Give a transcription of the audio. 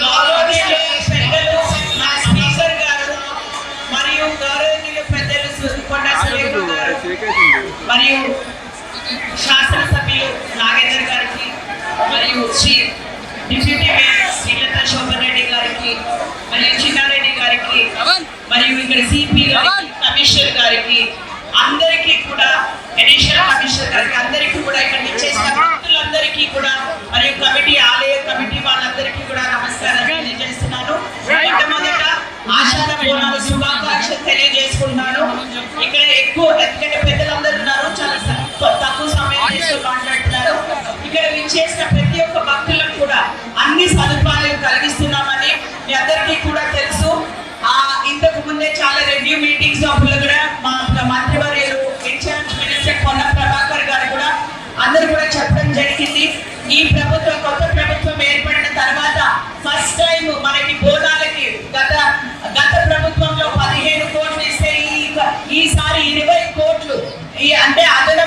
గౌరవనీయులు పెద్దలు మా స్పీకర్ గారు మరియు గౌరవనీయులు పెద్దలు కొండ సురేఖ గారు మరియు శాసనసభ్యులు నాగేందర్ గారికి మరియు డిప్యూటీ మేయర్ శ్రీలత శోభన్ రెడ్డి గారికి మరియు చిన్నారెడ్డి గారికి మరియు ఇక్కడ సిపి గారికి కమిషనర్ గారికి అందరికీ కూడా అడిషనల్ కమిషనర్ గారికి అందరికీ కూడా ఇక్కడ చేసిన భక్తులందరికీ కూడా మరియు కమిటీ ఆలయ కమిటీ వాళ్ళందరికీ కూడా నమస్కారం తెలియజేస్తున్నాను. మొట్టమొదట ఆషాఢ బోనాల శుభాకాంక్షలు తెలియజేసుకుంటున్నాను. ఇక్కడ ఎక్కువ ఎందుకంటే పెద్దలందరూ ఉన్నారు, చాలా తక్కువ సమయం మాట్లాడుతున్నారు. ఇక్కడ విచ్చేసిన ప్రతి ఒక్క భక్తులకు కూడా అన్ని సదుపాయాలు కలిగిస్తున్నామని మీ అందరికీ కూడా తెలుసు. ఇంతకు ముందే చాలా రివ్యూ మీటింగ్స్ అప్పుడు కూడా మా మంత్రివర్యులు ఇన్ఛార్జ్ మినిస్టర్ పొన్న ప్రభాకర్ గారు కూడా అందరూ కూడా చెప్పడం జరిగింది. ఈ ప్రభుత్వం కొత్త ప్రభుత్వం ఏర్పడిన తర్వాత ఫస్ట్ టైం మనకి బోనాలకి గత ప్రభుత్వంలో 15 కోట్లు ఇస్తే ఈసారి 20 కోట్లు అంటే అదన